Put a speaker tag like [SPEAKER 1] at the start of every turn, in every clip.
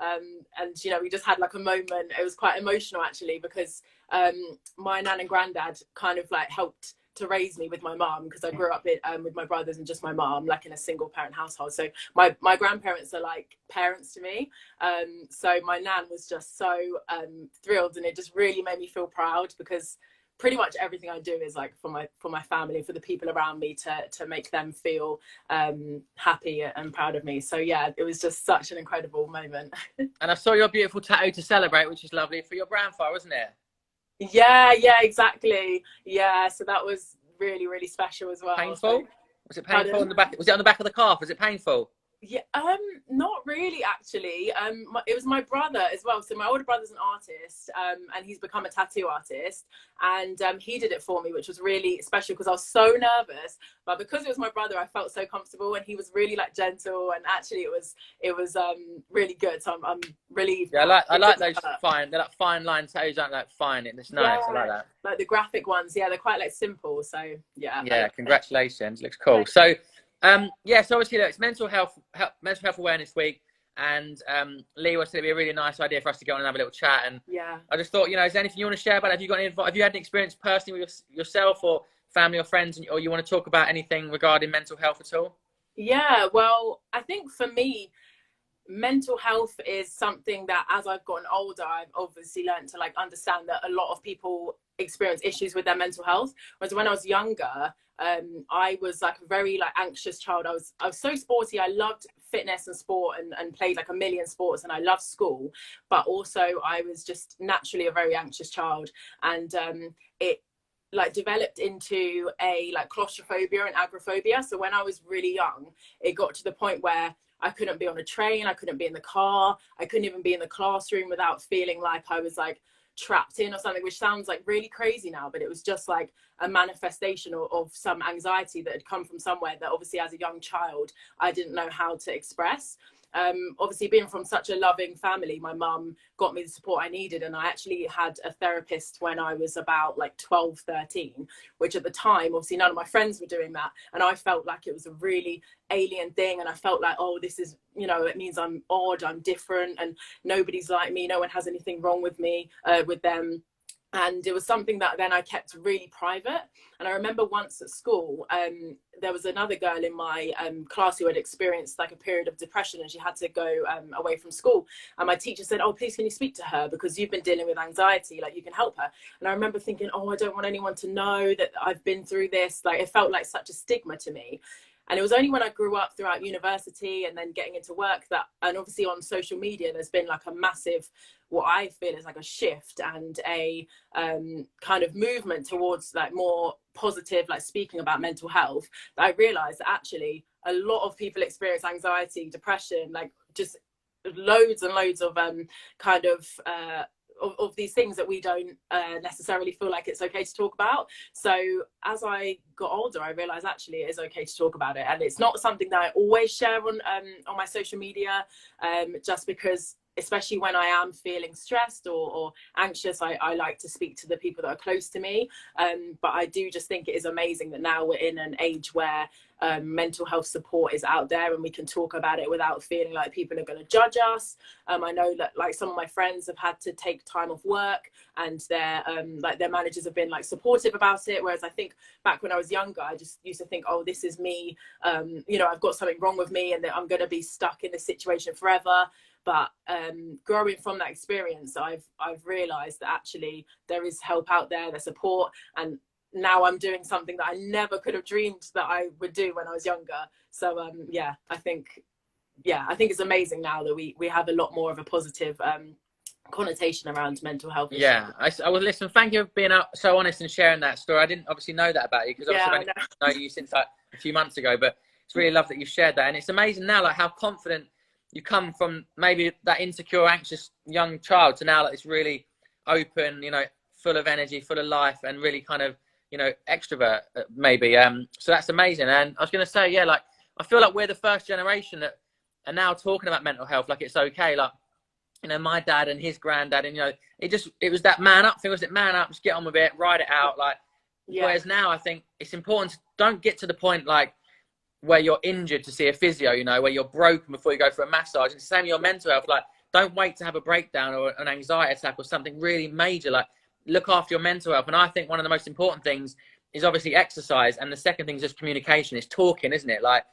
[SPEAKER 1] And, you know, we just had like a moment. It was quite emotional actually, because my nan and granddad kind of like helped to raise me with my mom, because I grew up with my brothers and just my mom, like in a single parent household. So my grandparents are like parents to me. So my nan was just so thrilled, and it just really made me feel proud, because pretty much everything I do is like for my family, for the people around me, to make them feel happy and proud of me. So yeah, it was just such an incredible moment.
[SPEAKER 2] And I saw your beautiful tattoo to celebrate, which is lovely, for your grandfather, wasn't it?
[SPEAKER 1] Yeah, exactly. Yeah, so that was really, really special as well.
[SPEAKER 2] Painful?
[SPEAKER 1] So,
[SPEAKER 2] was it painful on the back? Was it on the back of the calf? Was it painful?
[SPEAKER 1] yeah, not really actually. It was my brother as well. So my older brother's an artist, and he's become a tattoo artist, and he did it for me, which was really special, because I was so nervous. But because it was my brother, I felt so comfortable, and he was really like gentle, and actually it was really good. So I'm relieved.
[SPEAKER 2] Yeah, I like those fine. They're like fine line tattoos, aren't like fine. It's nice.
[SPEAKER 1] Yeah,
[SPEAKER 2] I like that.
[SPEAKER 1] like the graphic ones. Yeah, they're quite like simple. So yeah.
[SPEAKER 2] Yeah, congratulations. Looks cool. So. Yeah, so obviously, look, it's mental health awareness week, and Lee was going to be a really nice idea for us to go on and have a little chat. And
[SPEAKER 1] yeah,
[SPEAKER 2] I just thought, you know, is there anything you want to share about it? Have you had an experience personally with yourself or family or friends, or you want to talk about anything regarding mental health at all?
[SPEAKER 1] yeah. Well, I think for me, mental health is something that, as I've gotten older, I've obviously learned to like understand that a lot of people experience issues with their mental health. Whereas when I was younger, I was like a very like anxious child. I was so sporty. I loved fitness and sport, and played like a million sports, and I loved school, but also I was just naturally a very anxious child. And it like developed into a like claustrophobia and agoraphobia. So when I was really young, it got to the point where I couldn't be on a train, I couldn't be in the car, I couldn't even be in the classroom without feeling like I was like trapped in or something, which sounds like really crazy now, but it was just like a manifestation of some anxiety that had come from somewhere that obviously as a young child I didn't know how to express. Obviously being from such a loving family, my mum got me the support I needed, and I actually had a therapist when I was about like 12, 13, which at the time obviously none of my friends were doing that, and I felt like it was a really alien thing, and I felt like, oh, this is, you know, it means I'm odd, I'm different, and nobody's like me, no one has anything wrong with me, with them. And it was something that then I kept really private. And I remember once at school, there was another girl in my class who had experienced like a period of depression, and she had to go away from school. And my teacher said, oh, please, can you speak to her? Because you've been dealing with anxiety, like you can help her. And I remember thinking, oh, I don't want anyone to know that I've been through this. Like it felt like such a stigma to me. And it was only when I grew up throughout university and then getting into work that, and obviously on social media, there's been like a massive, what I feel is like a shift and a kind of movement towards like more positive, like speaking about mental health, that I realized that actually a lot of people experience anxiety, depression, like just loads and loads of kind of these things that we don't necessarily feel like it's okay to talk about. So as I got older, I realized actually it is okay to talk about it, and it's not something that I always share on my social media, just because, especially when I am feeling stressed or anxious, I like to speak to the people that are close to me. But I do just think it is amazing that now we're in an age where mental health support is out there, and we can talk about it without feeling like people are going to judge us. I know that like some of my friends have had to take time off work, and their managers have been like supportive about it. Whereas I think back when I was younger, I just used to think, oh, this is me. You know, I've got something wrong with me, and that I'm going to be stuck in this situation forever. But growing from that experience, I've realized that actually there is help out there, there's support, and now I'm doing something that I never could have dreamed that I would do when I was younger. So yeah, I think it's amazing now that we have a lot more of a positive connotation around mental health issues.
[SPEAKER 2] Yeah, I will listen. Thank you for being so honest and sharing that story. I didn't obviously know that about you, because obviously I've only known you since like a few months ago, but it's really lovely that you shared that. And it's amazing now, like how confident you come from maybe that insecure, anxious young child to now that it's really open, you know, full of energy, full of life, and really kind of, you know, extrovert maybe. So that's amazing. And I was going to say, yeah, like I feel like we're the first generation that are now talking about mental health like it's okay. Like, you know, my dad and his granddad, and you know, it was that man up thing. Was it man up? Just get on with it, ride it out. Like, yeah. Whereas now I think it's important to don't get to the point like where you're injured to see a physio, you know, where you're broken before you go for a massage. And same with your mental health. Like, don't wait to have a breakdown or an anxiety attack or something really major. Like, look after your mental health. And I think one of the most important things is obviously exercise. And the second thing is just communication. It's talking, isn't it? Like,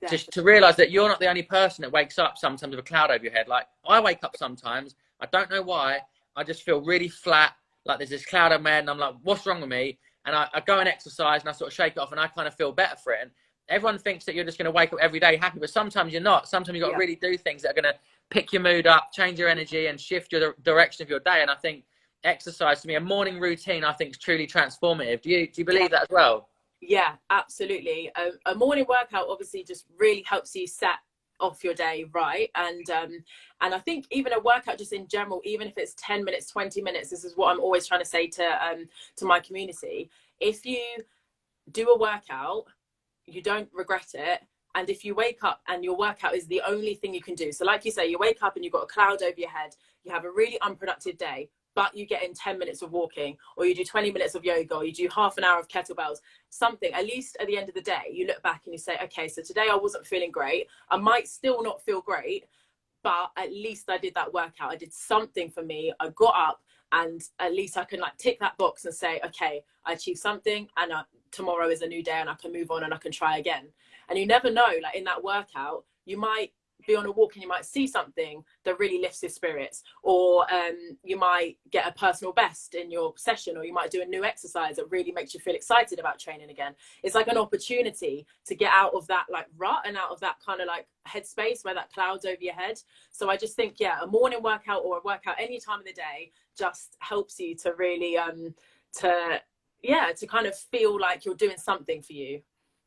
[SPEAKER 2] just to realize that you're not the only person that wakes up sometimes with a cloud over your head. Like, I wake up sometimes, I don't know why, I just feel really flat, like there's this cloud over my head, and I'm like, what's wrong with me? And I go and exercise, and I sort of shake it off, and I kind of feel better for it. And everyone thinks that you're just going to wake up every day happy, but sometimes you're not. Sometimes you've got to really do things that are going to pick your mood up, change your energy, and shift your direction of your day. And I think exercise, to me, a morning routine, I think, is truly transformative. Do you believe that as well?
[SPEAKER 1] Yeah, absolutely. A morning workout obviously just really helps you set off your day right, and I think even a workout just in general, even if it's 10 minutes, 20 minutes, this is what I'm always trying to say to my community. If you do a workout, you don't regret it. And if you wake up and your workout is the only thing you can do, so like you say, you wake up and you've got a cloud over your head, you have a really unproductive day, but you get in 10 minutes of walking, or you do 20 minutes of yoga, or you do half an hour of kettlebells, something, at least at the end of the day, you look back and you say, okay, so today I wasn't feeling great. I might still not feel great, but at least I did that workout. I did something for me. I got up, and at least I can like tick that box and say, okay, I achieved something, and tomorrow is a new day, and I can move on and I can try again. And you never know, like in that workout, you might be on a walk and you might see something that really lifts your spirits, or you might get a personal best in your session, or you might do a new exercise that really makes you feel excited about training again. It's like an opportunity to get out of that like rut and out of that kind of like headspace where that clouds over your head. So I just think, yeah, a morning workout or a workout any time of the day just helps you to really to kind of feel like you're doing something for you.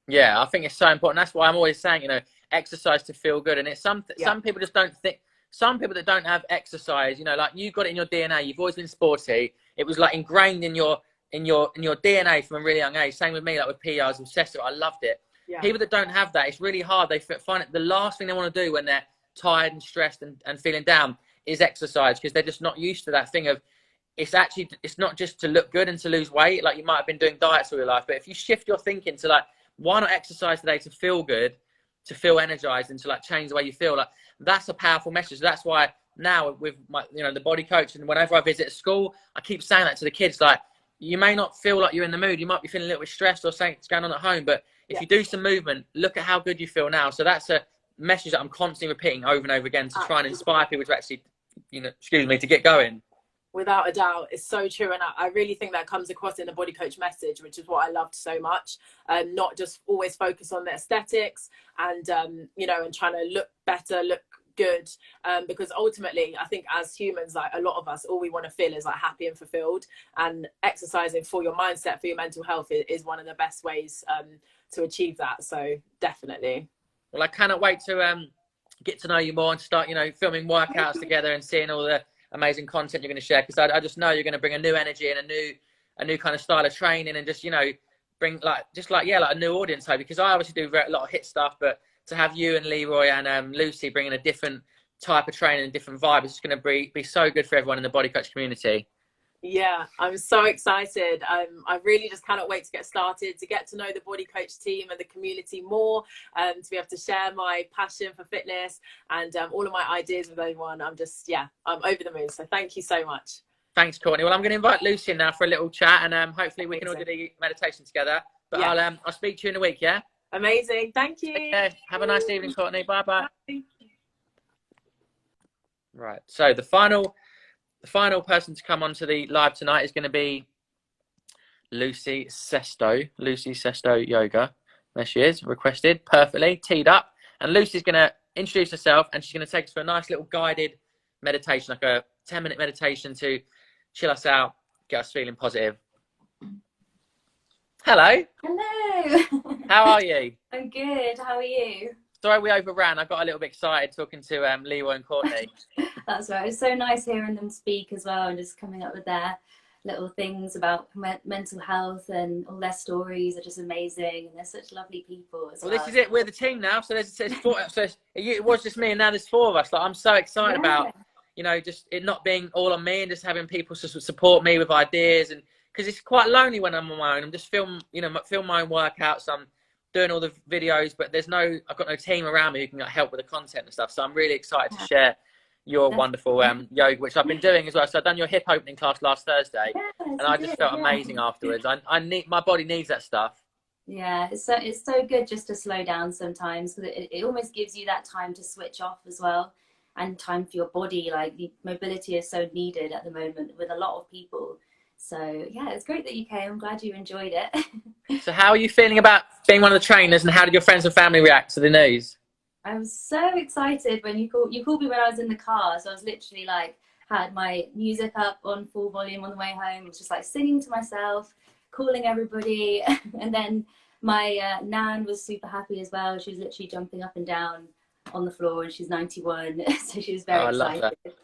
[SPEAKER 2] Yeah, I think it's so important. That's why I'm always saying, you know, exercise to feel good. And it's some people just don't think, some people that don't have exercise, you know, like you got it in your DNA, you've always been sporty. It was like ingrained in your DNA from a really young age. Same with me, like with PE, I was obsessed with it. I loved it. Yeah. People that don't have that, it's really hard. They find it the last thing they want to do when they're tired and stressed and feeling down is exercise, because they're just not used to that thing of, it's not just to look good and to lose weight. Like you might have been doing diets all your life, but if you shift your thinking to like, why not exercise today to feel good, to feel energized, and to like change the way you feel? Like that's a powerful message. That's why now with my, you know, the body coach, and whenever I visit a school, I keep saying that to the kids. Like, you may not feel like you're in the mood. You might be feeling a little bit stressed or something's going on at home, but if you do some movement, look at how good you feel now. So that's a message that I'm constantly repeating over and over again to try and inspire people to actually, you know, to get going.
[SPEAKER 1] Without a doubt, it's so true. And I really think that comes across in the body coach message, which is what I loved so much. Not just always focus on the aesthetics and, you know, and trying to look better, look good. Because ultimately, I think as humans, like a lot of us, all we want to feel is like happy and fulfilled. And exercising for your mindset, for your mental health is one of the best ways to achieve that. So definitely.
[SPEAKER 2] Well, I cannot wait to get to know you more and start, you know, filming workouts together and seeing all the amazing content you're going to share, because I just know you're going to bring a new energy and a new kind of style of training, and just, you know, bring like a new audience home, because I obviously do a lot of HIIT stuff, but to have you and Leroy and Lucy bringing a different type of training and different vibe is just going to be so good for everyone in the body coach community.
[SPEAKER 1] Yeah, I'm so excited. I really just cannot wait to get started, to get to know the body coach team and the community more, to be able to share my passion for fitness and all of my ideas with everyone. I'm over the moon. So thank you so much.
[SPEAKER 2] Thanks, Courtney. Well, I'm going to invite Lucy in now for a little chat, and hopefully we can all do the meditation together. But I'll speak to you in a week, yeah?
[SPEAKER 1] Amazing. Thank you.
[SPEAKER 2] Okay. Have a nice evening, Courtney. Bye-bye. Bye. Right. So the final person to come onto the live tonight is going to be Lucy Sesto. Lucy Sesto Yoga. There she is, requested, perfectly, teed up. And Lucy's going to introduce herself, and she's going to take us for a nice little guided meditation, like a 10-minute meditation to chill us out, get us feeling positive. Hello.
[SPEAKER 3] Hello.
[SPEAKER 2] How are you?
[SPEAKER 3] I'm good. How are you?
[SPEAKER 2] Sorry we overran. I got a little bit excited talking to Leroy and Courtney.
[SPEAKER 3] That's right. It's so nice hearing them speak as well, and just coming up with their little things about mental health, and all their stories are just amazing. And they're such lovely people as well.
[SPEAKER 2] Well, this is it. We're the team now. So there's four. So it was just me, and now there's four of us. Like, I'm so excited about, you know, just it not being all on me, and just having people to support me with ideas. And because it's quite lonely when I'm on my own. I'm just film my own workouts. I'm doing all the videos, but I've got no team around me who can help with the content and stuff. So I'm really excited to share, your wonderful yoga, which I've been doing as well. So I've done your hip opening class last Thursday, and I just felt amazing afterwards. I need, my body needs that stuff.
[SPEAKER 3] Yeah, it's so good just to slow down sometimes, because it almost gives you that time to switch off as well, and time for your body. Like, the mobility is so needed at the moment with a lot of people. So yeah, it's great that you came. I'm glad you enjoyed it.
[SPEAKER 2] So how are you feeling about being one of the trainers, and how did your friends and family react to the news?
[SPEAKER 3] I was so excited when you called me when I was in the car. So I was literally like, had my music up on full volume on the way home. I was just like singing to myself, calling everybody. And then my nan was super happy as well. She was literally jumping up and down on the floor, and she's 91. So she was very excited. Love that.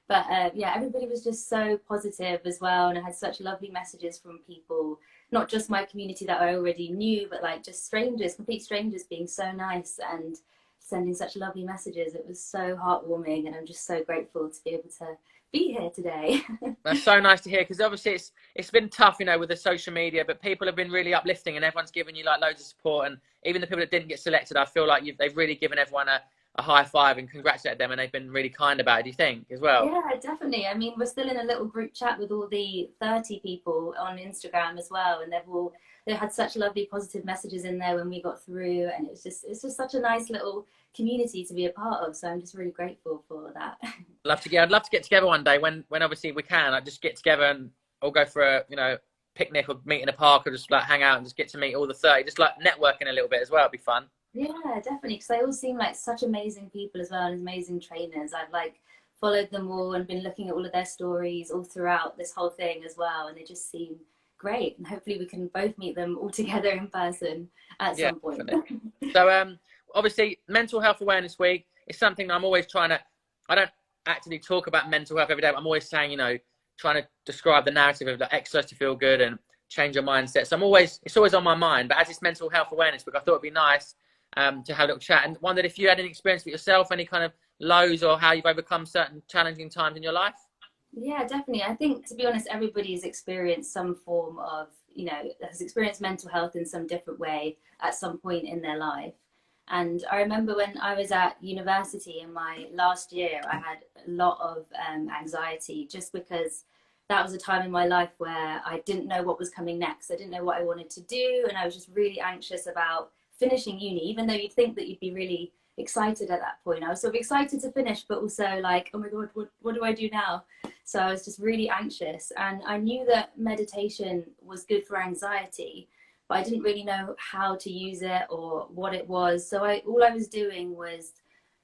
[SPEAKER 3] But yeah, everybody was just so positive as well. And I had such lovely messages from people, not just my community that I already knew, but like just strangers, complete strangers, being so nice and sending such lovely messages. It was so heartwarming, and I'm just so grateful to be able to be here today.
[SPEAKER 2] That's so nice to hear, because obviously it's been tough, you know, with the social media, but people have been really uplifting, and everyone's given you like loads of support. And even the people that didn't get selected, I feel like they've really given everyone a high five and congratulated them, and they've been really kind about it, do you think, as well?
[SPEAKER 3] Yeah, definitely. I mean, we're still in a little group chat with all the 30 people on Instagram as well, and they had such lovely positive messages in there when we got through, and it's just such a nice little community to be a part of. So I'm just really grateful for that.
[SPEAKER 2] I'd love to get together one day when obviously we can. I'd just get together and all go for a, you know, picnic or meet in a park, or just like hang out and just get to meet all the 30, just like networking a little bit as well. It'd be fun.
[SPEAKER 3] Yeah, definitely, because they all seem like such amazing people as well, and amazing trainers. I've like followed them all and been looking at all of their stories all throughout this whole thing as well, and they just seem great. And hopefully we can both meet them all together in person at some point.
[SPEAKER 2] So obviously Mental Health Awareness Week is something that I'm always trying to, I don't actively talk about mental health every day, but I'm always saying, you know, trying to describe the narrative of like exercise to feel good and change your mindset. So it's always on my mind. But as it's Mental Health Awareness Week, I thought it'd be nice to have a little chat, and wondered if you had any experience with yourself, any kind of lows, or how you've overcome certain challenging times in your life.
[SPEAKER 3] Yeah, definitely. I think, to be honest, everybody's experienced some form of, you know, has experienced mental health in some different way at some point in their life. And I remember when I was at university in my last year, I had a lot of anxiety, just because that was a time in my life where I didn't know what was coming next. I didn't know what I wanted to do, and I was just really anxious about finishing uni, even though you'd think that you'd be really excited at that point. I was sort of excited to finish, but also like, oh my God, what do I do now? So I was just really anxious, and I knew that meditation was good for anxiety, but I didn't really know how to use it or what it was. So all I was doing was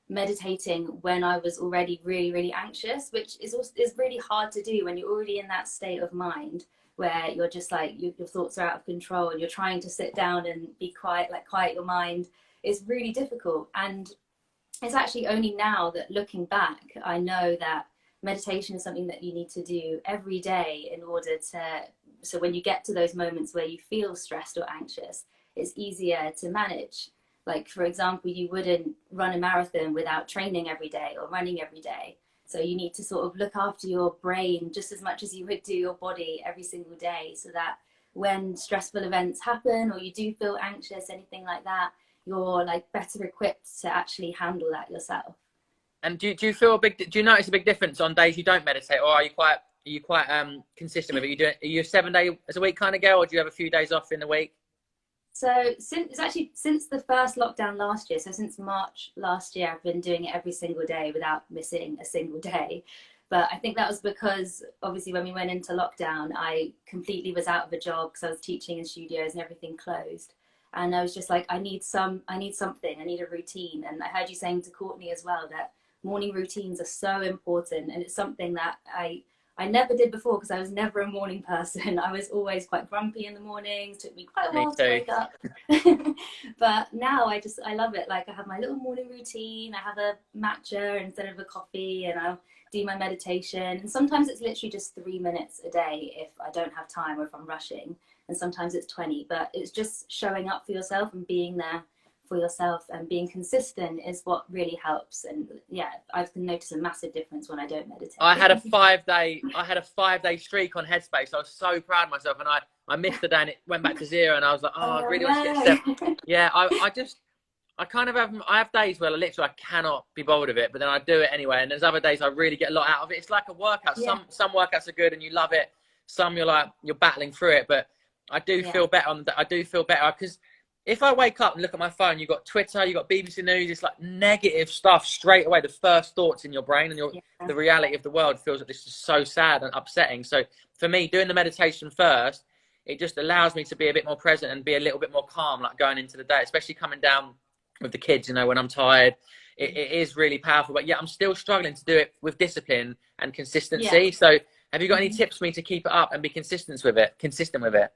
[SPEAKER 3] meditating when I was already really, really anxious, which is really hard to do when you're already in that state of mind where you're just like, your thoughts are out of control, and you're trying to sit down and be quiet, like quiet your mind. It's really difficult. And it's actually only now that, looking back, I know that meditation is something that you need to do every day in order to, so when you get to those moments where you feel stressed or anxious, it's easier to manage. Like, for example, you wouldn't run a marathon without training every day or running every day. So you need to sort of look after your brain just as much as you would do your body every single day, so that when stressful events happen or you do feel anxious, anything like that, you're like better equipped to actually handle that yourself.
[SPEAKER 2] And do you notice a big difference on days you don't meditate, or are you quite consistent with it? Are you a 7 days a week kind of girl, or do you have a few days off in the week?
[SPEAKER 3] So since the first lockdown last year, so since March last year, I've been doing it every single day without missing a single day. But I think that was because obviously when we went into lockdown, I completely was out of a job because I was teaching in studios and everything closed. And I was just like, I need something, I need a routine. And I heard you saying to Courtney as well that morning routines are so important. And it's something that I never did before, because I was never a morning person. I was always quite grumpy in the mornings. It took me quite a while to wake up. But now I love it. Like, I have my little morning routine. I have a matcha instead of a coffee, and I'll do my meditation. And sometimes it's literally just 3 minutes a day if I don't have time or if I'm rushing. And sometimes it's 20. But it's just showing up for yourself and being there for yourself, and being consistent is what really helps. And yeah, I've noticed a massive difference when I don't meditate.
[SPEAKER 2] I had a 5-day streak on Headspace. I was so proud of myself, and I missed the day and it went back to 0, and I was like, oh, I really want to get 7. Yeah, I have days where I cannot be bothered with it, but then I do it anyway. And there's other days I really get a lot out of it. It's like a workout.
[SPEAKER 3] Yeah.
[SPEAKER 2] Some workouts are good and you love it. Some you're battling through it. But I do feel better on that. I do feel better because if I wake up and look at my phone, you've got Twitter, you've got BBC News. It's like negative stuff straight away. The first thoughts in your brain and the reality of the world feels like this is so sad and upsetting. So for me, doing the meditation first, it just allows me to be a bit more present and be a little bit more calm, like going into the day, especially coming down with the kids, when I'm tired. It is really powerful. But I'm still struggling to do it with discipline and consistency. Yeah. So have you got any tips for me to keep it up and be consistent with it?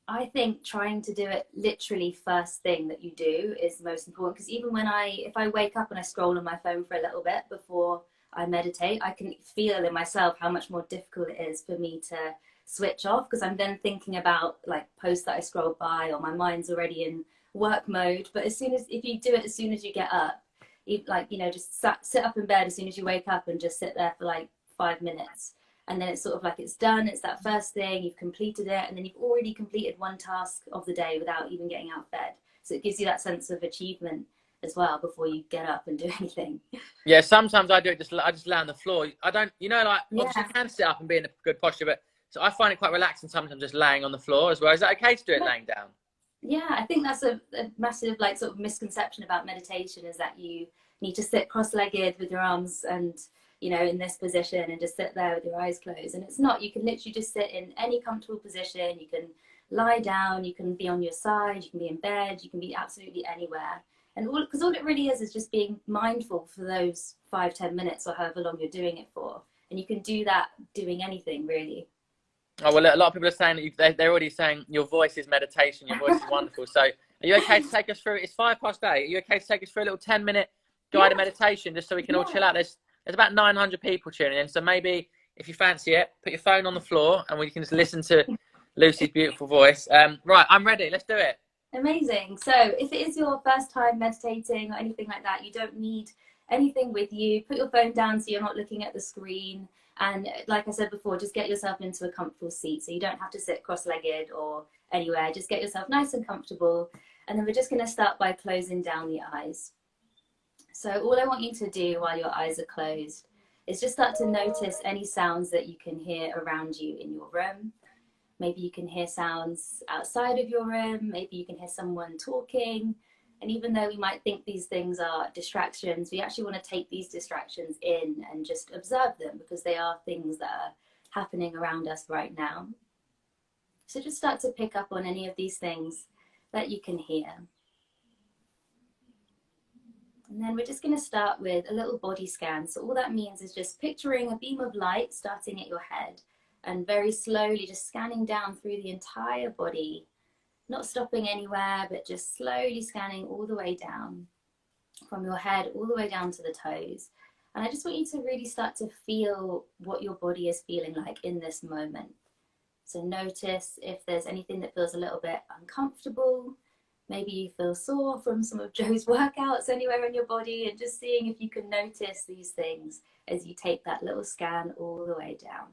[SPEAKER 3] I think trying to do it literally first thing that you do is the most important, because even if I wake up and I scroll on my phone for a little bit before I meditate, I can feel in myself how much more difficult it is for me to switch off, because I'm then thinking about like posts that I scrolled by, or my mind's already in work mode. But if you do it as soon as you get up, just sit up in bed as soon as you wake up and just sit there for like 5 minutes, and then it's sort of like it's done. It's that first thing, you've completed it, and then you've already completed one task of the day without even getting out of bed. So it gives you that sense of achievement as well before you get up and do anything.
[SPEAKER 2] Yeah, sometimes I do it I just lay on the floor. I don't, obviously you can sit up and be in a good posture, but so I find it quite relaxing sometimes just laying on the floor as well. Is that okay to do it laying down?
[SPEAKER 3] Yeah, I think that's a massive sort of misconception about meditation, is that you need to sit cross-legged with your arms and in this position and just sit there with your eyes closed. And it's not. You can literally just sit in any comfortable position. You can lie down, you can be on your side, you can be in bed, you can be absolutely anywhere. And because all it really is just being mindful for those 5-10 minutes or however long you're doing it for. And you can do that doing anything, really.
[SPEAKER 2] Oh, well, a lot of people are saying that they're already saying your voice is meditation, your voice is wonderful. So are you okay to take us through? It's 8:05. Are you okay to take us through a little 10-minute guided meditation just so we can all chill out? There's about 900 people tuning in. So maybe if you fancy it, put your phone on the floor and we can just listen to Lucy's beautiful voice. Right, I'm ready. Let's do it.
[SPEAKER 3] Amazing. So if it is your first time meditating or anything like that, you don't need anything with you. Put your phone down so you're not looking at the screen. And like I said before, just get yourself into a comfortable seat so you don't have to sit cross-legged or anywhere. Just get yourself nice and comfortable. And then we're just going to start by closing down the eyes. So all I want you to do while your eyes are closed is just start to notice any sounds that you can hear around you in your room. Maybe you can hear sounds outside of your room. Maybe you can hear someone talking. And even though we might think these things are distractions, we actually want to take these distractions in and just observe them, because they are things that are happening around us right now. So just start to pick up on any of these things that you can hear. And then we're just going to start with a little body scan. So all that means is just picturing a beam of light starting at your head and very slowly just scanning down through the entire body. Not stopping anywhere, but just slowly scanning all the way down, from your head all the way down to the toes. And I just want you to really start to feel what your body is feeling like in this moment. So notice if there's anything that feels a little bit uncomfortable. Maybe you feel sore from some of Joe's workouts anywhere in your body, and just seeing if you can notice these things as you take that little scan all the way down.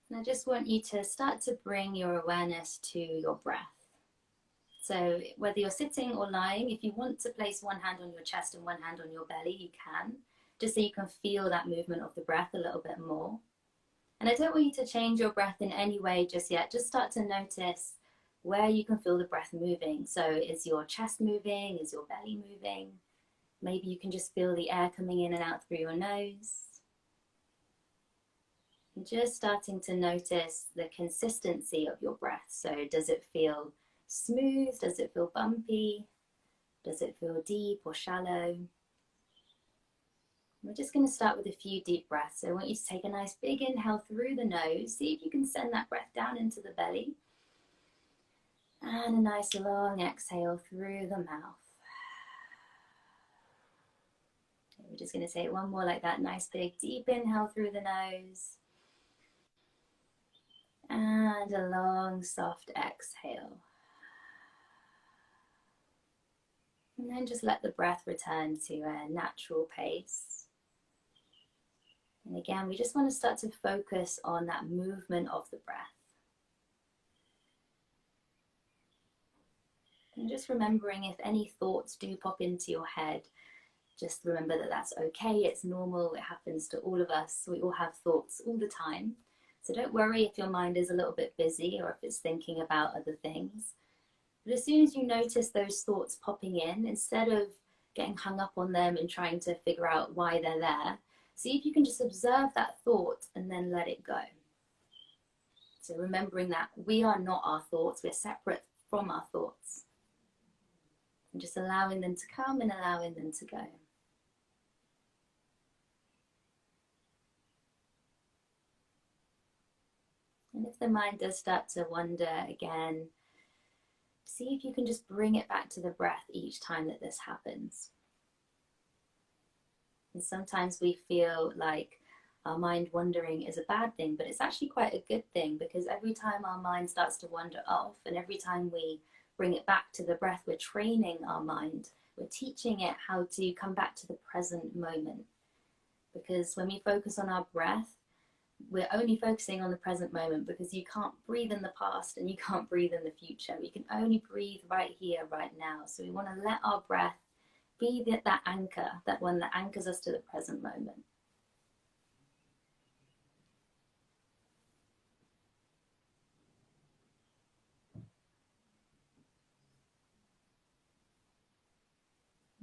[SPEAKER 3] And I just want you to start to bring your awareness to your breath. So whether you're sitting or lying, if you want to place one hand on your chest and one hand on your belly, you can, just so you can feel that movement of the breath a little bit more. And I don't want you to change your breath in any way just yet. Just start to notice where you can feel the breath moving. So is your chest moving? Is your belly moving? Maybe you can just feel the air coming in and out through your nose. And just starting to notice the consistency of your breath. So does it feel smooth? Does it feel bumpy? Does it feel deep or shallow? We're just going to start with a few deep breaths. So I want you to take a nice big inhale through the nose. See if you can send that breath down into the belly. And a nice long exhale through the mouth. We're just going to say it one more like that. Nice big deep inhale through the nose. And a long soft exhale. And then just let the breath return to a natural pace. And again, we just want to start to focus on that movement of the breath. And just remembering, if any thoughts do pop into your head, just remember that that's okay, it's normal, it happens to all of us. We all have thoughts all the time. So don't worry if your mind is a little bit busy or if it's thinking about other things. But as soon as you notice those thoughts popping in, instead of getting hung up on them and trying to figure out why they're there, see if you can just observe that thought and then let it go. So remembering that we are not our thoughts, we're separate from our thoughts. And just allowing them to come and allowing them to go. And if the mind does start to wander again, see if you can just bring it back to the breath each time that this happens. And sometimes we feel like our mind wandering is a bad thing, but it's actually quite a good thing, because every time our mind starts to wander off and every time we bring it back to the breath, we're training our mind. We're teaching it how to come back to the present moment. Because when we focus on our breath, we're only focusing on the present moment, because you can't breathe in the past and you can't breathe in the future. We can only breathe right here, right now. So we want to let our breath be that anchor, that one that anchors us to the present moment.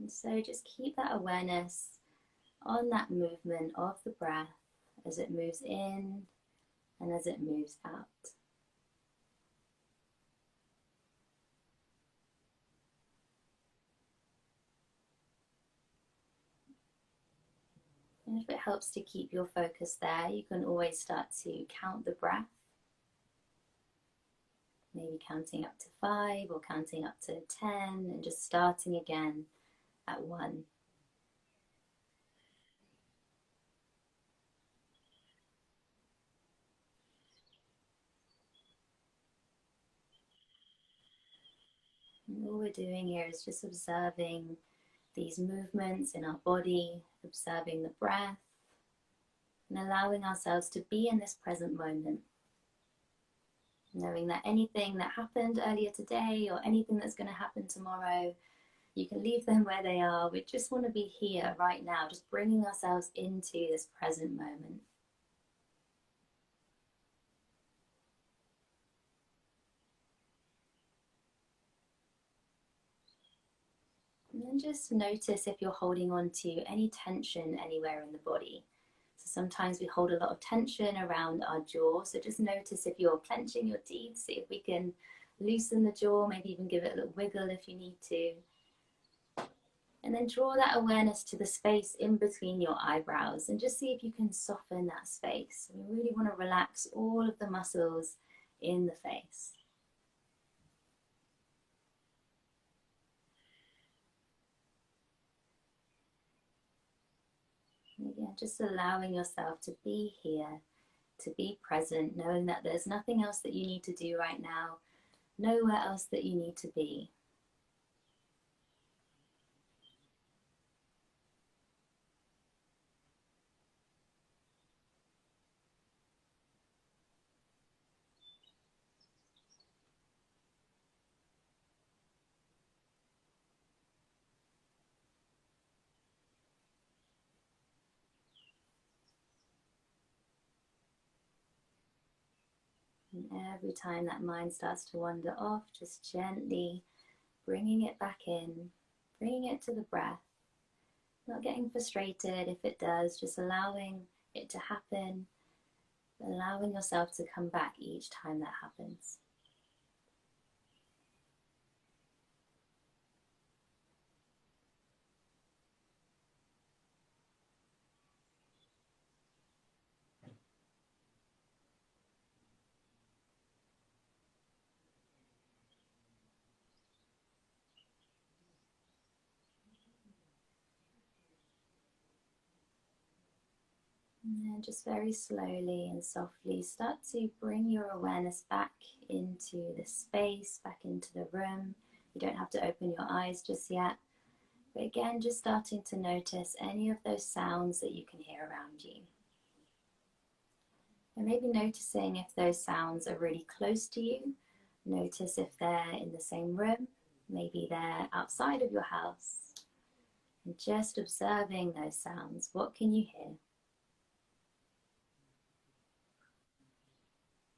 [SPEAKER 3] And so just keep that awareness on that movement of the breath as it moves in and as it moves out. And if it helps to keep your focus there, you can always start to count the breath. Maybe counting up to 5 or counting up to 10 and just starting again at 1. And all we're doing here is just observing these movements in our body, observing the breath, and allowing ourselves to be in this present moment. Knowing that anything that happened earlier today or anything that's going to happen tomorrow, you can leave them where they are. We just want to be here right now, just bringing ourselves into this present moment. And then just notice if you're holding on to any tension anywhere in the body. So sometimes we hold a lot of tension around our jaw. So just notice if you're clenching your teeth, see if we can loosen the jaw, maybe even give it a little wiggle if you need to. And then draw that awareness to the space in between your eyebrows and just see if you can soften that space. We really want to relax all of the muscles in the face. And again, just allowing yourself to be here, to be present, knowing that there's nothing else that you need to do right now, nowhere else that you need to be. And every time that mind starts to wander off, just gently bringing it back in, bringing it to the breath. Not getting frustrated if it does, just allowing it to happen, allowing yourself to come back each time that happens. And then just very slowly and softly start to bring your awareness back into the space, back into the room. You don't have to open your eyes just yet. But again, just starting to notice any of those sounds that you can hear around you. And maybe noticing if those sounds are really close to you. Notice if they're in the same room. maybe they're outside of your house. And just observing those sounds. What can you hear?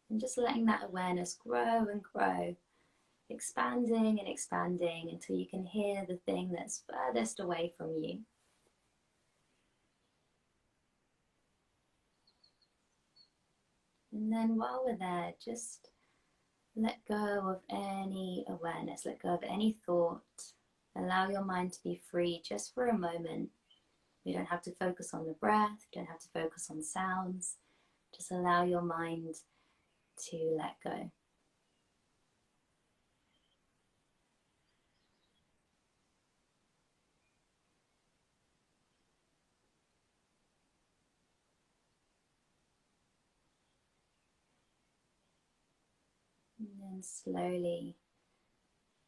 [SPEAKER 3] And just letting that awareness grow and grow, expanding and expanding until you can hear the thing that's furthest away from you. And then while we're there, just let go of any awareness, let go of any thought. Allow your mind to be free just for a moment. You don't have to focus on the breath, you don't have to focus on sounds. Just allow your mind to let go. And then slowly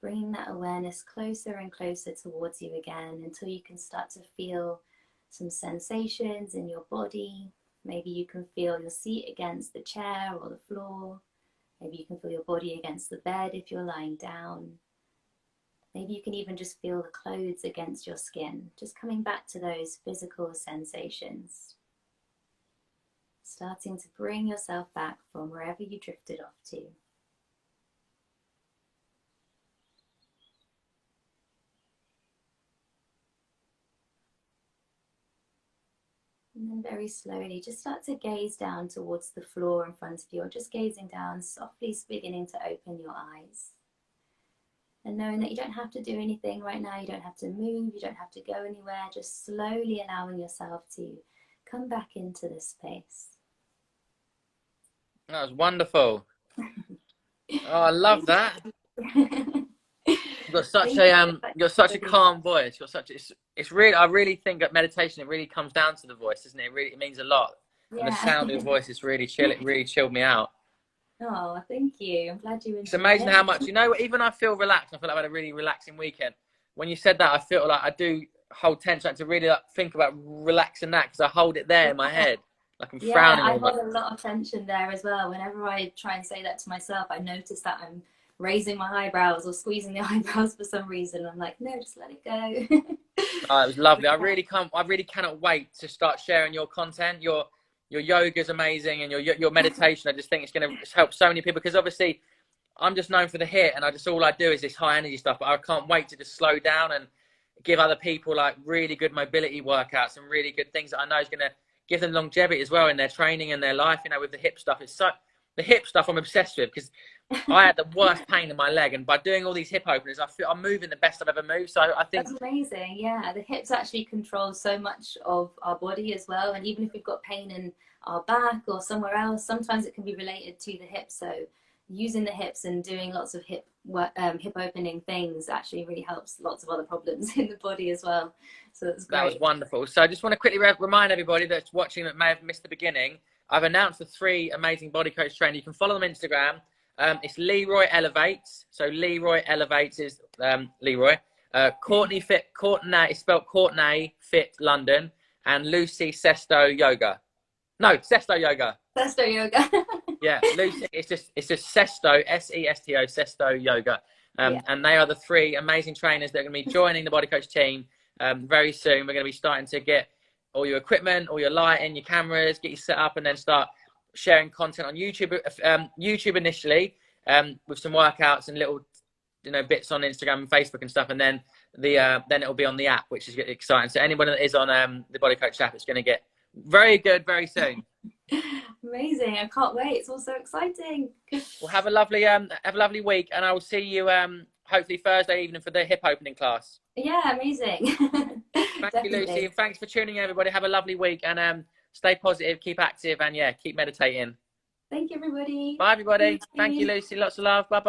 [SPEAKER 3] bringing that awareness closer and closer towards you again until you can start to feel some sensations in your body. Maybe you can feel your seat against the chair or the floor. Maybe you can feel your body against the bed if you're lying down. Maybe you can even just feel the clothes against your skin. Just coming back to those physical sensations. Starting to bring yourself back from wherever you drifted off to. And then very slowly, just start to gaze down towards the floor in front of you, or just gazing down, softly beginning to open your eyes. And knowing that you don't have to do anything right now, you don't have to move, you don't have to go anywhere, just slowly allowing yourself to come back into this space.
[SPEAKER 2] That was wonderful. Oh, I love that. You've got such a calm voice. It's really, I really think that meditation, it really comes down to the voice, doesn't it? It means a lot. Yeah. And the sound of your voice is really chill. It really chilled me out.
[SPEAKER 3] Oh, thank you. I'm glad you enjoyed it.
[SPEAKER 2] It's amazing how much, even I feel relaxed. I feel like I had a really relaxing weekend. When you said that, I feel like I do hold tension. I have to really think about relaxing that, because I hold it there in my head. Like I'm frowning.
[SPEAKER 3] I hold a lot of tension there as well. Whenever I try and say that to myself, I notice that I'm raising my eyebrows or squeezing the eyebrows for some reason. I'm like, no, just let it go.
[SPEAKER 2] Oh, it was lovely. I really cannot wait to start sharing your content. Your yoga is amazing, and your meditation. I just think it's going to help so many people, because obviously I'm just known for the hit, and all I do is this high energy stuff. But I can't wait to just slow down and give other people like really good mobility workouts and really good things that I know is going to give them longevity as well in their training and their life. With the hip stuff, the hip stuff I'm obsessed with, because I had the worst pain in my leg, and by doing all these hip openers, I feel I'm moving the best I've ever moved. So I think
[SPEAKER 3] that's amazing. Yeah, the hips actually control so much of our body as well, and even if we've got pain in our back or somewhere else, sometimes it can be related to the hips. So using the hips and doing lots of hip opening things actually really helps lots of other problems in the body as well. So that's great.
[SPEAKER 2] That was wonderful. So I just want to quickly remind everybody that's watching that may have missed the beginning. I've announced the 3 amazing body coach trainers. You can follow them on Instagram. It's Leroy Elevates. So Leroy Elevates is Leroy. Courtney Fit, Courtney, it's spelled Courtney Fit London, and Lucy Sesto Yoga. No, Sesto Yoga.
[SPEAKER 3] Sesto Yoga.
[SPEAKER 2] Yeah, Lucy. It's just Sesto, Sesto, Sesto Yoga. And they are the 3 amazing trainers that are going to be joining the Body Coach team very soon. We're going to be starting to get all your equipment, all your lighting, your cameras, get you set up, and then start sharing content on YouTube. YouTube initially, with some workouts and little, bits on Instagram and Facebook and stuff, and then then it'll be on the app, which is exciting. So anyone that is on the Body Coach app, it's going to get very good very soon.
[SPEAKER 3] Amazing! I can't wait. It's all so exciting.
[SPEAKER 2] Well, have a lovely week, and I will see you hopefully Thursday evening for the hip opening class.
[SPEAKER 3] Yeah, amazing.
[SPEAKER 2] Thank you, Lucy, and thanks for tuning in, everybody. Have a lovely week, and stay positive, keep active, and keep meditating.
[SPEAKER 3] Thank you, everybody.
[SPEAKER 2] Bye, everybody. Thank you, Lucy. Lots of love. Bye bye.